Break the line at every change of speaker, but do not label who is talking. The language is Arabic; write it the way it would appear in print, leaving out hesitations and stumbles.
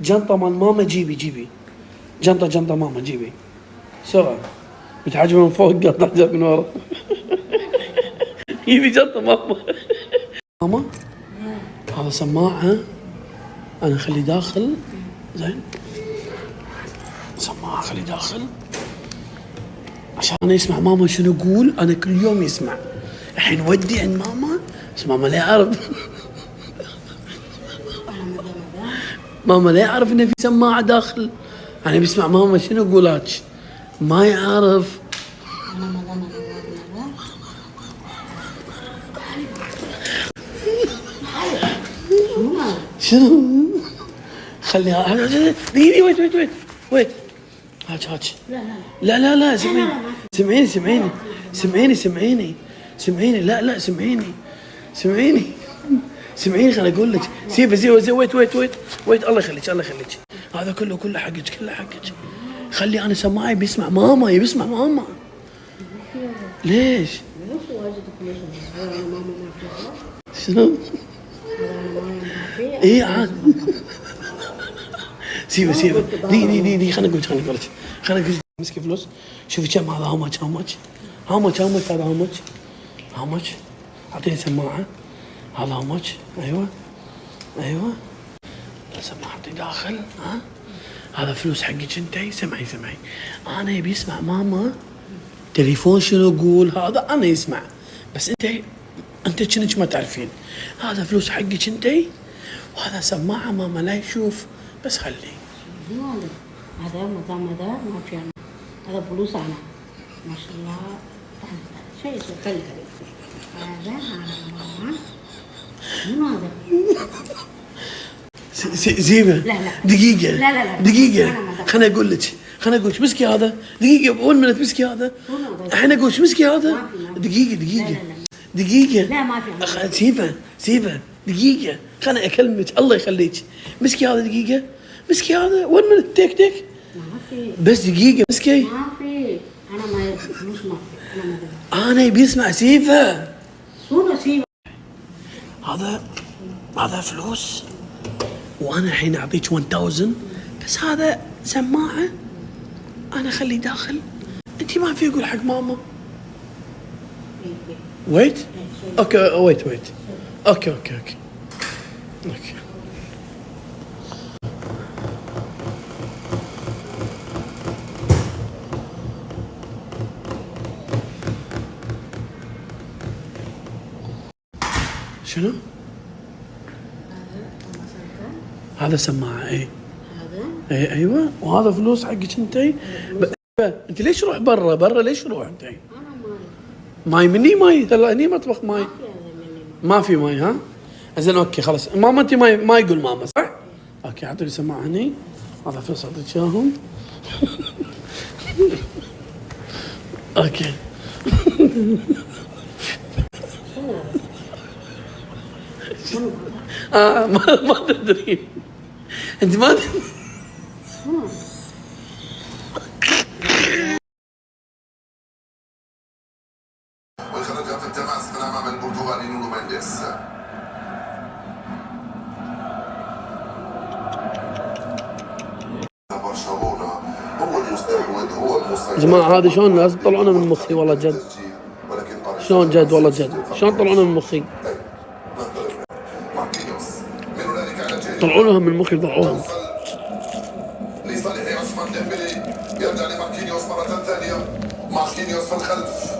جنطة مال ماما جيبي جنطة ماما جيبي بسرعة. بتعجبه من فوق قال تعجب من ورا. جيبي جنطة ماما هذا سماعة أنا خليه داخل. زين سماعة خليه داخل عشان يسمع ماما شنو يقول. أنا كل يوم يسمع. الحين ودي عند ماما بس ماما لا يعرف. ماما لا يعرف إنه في سماعة داخل. يعني بيسمع ماما شنو يقولات ما يعرف. شنو خليها دقيقة ويت هاج لا سمعيني لا سمعيني خليني اقول لك. سيبه ويت الله يخليك هذا كله حقك. خلي انا سماعي بيسمع ماما. ليش؟ شنو؟ ايه عاد. سيبه دي خليني اقول لك مسكي فلوس. شوفي كم هذا. هاو ماتش هذا هاو ماتش. اعطيني سماعه. هذا هاو ماتش. ايوه سماعتي داخل. ها هذا فلوس حقك انتي. سمعي انا يبي يسمع ماما تليفون شنو يقول. هذا انا يسمع بس انت كنك ما تعرفين. هذا فلوس حقك انتي وهذا سماعه ماما لا يشوف بس خليه.
هذا ما في أنا. هذا فلوس أنا ما شاء الله. شيء خلي هذا ماما. شنو هذا؟
زيبه
لا
دقيقة خليني أقول لك مسكي هذا. دقيقة أول منت مسكي هذا. الحين أقول مسكي هذا. دقيقة
لا ما في.
سيبه دقيقة خليني أكلمك الله يخليك. مسكي هذا دقيقة. مسكي هذا وين منت تك
ما في.
بس دقيقة مسكي.
ما في. أنا ما فلوس ما في.
أنا يبي يسمع سيفه.
شنو سيفه؟
هذا فلوس وانا الحين اعطيك 1000 بس هذا سماعه انا خليه داخل. انت ما في يقول حق ماما. ويت اوكي شنو؟ هذا سماعة. ايه
هذا
ايوه وهذا فلوس حقك انتي. انت ليش روح برا ليش روح انتي؟
أنا
ماي مني ماي ترى هني مطبخ ماي. ما في ماي ها؟ زين اوكي خلاص ماما انت ما يقول ماما صح؟ اوكي اعطيني سماعة هني. هذا فلوس اعطيك اياهم. اوكي. ما تدري انت ما تدري.
وخرج في التماس من امام البرتغالي نونو مينديز. برشلونة هو المستحوذ هو المسيطر.
يا جماعة هذا شلون لازم تطلعونه من مخي والله جد. شلون جد والله جد شلون تطلعونه من مخي. طلعوها من مخي طلعوها.
لصالح عثمان ديمبلي يرجع لماركينيوس مرة ثانية. ماركينيوس في الخلف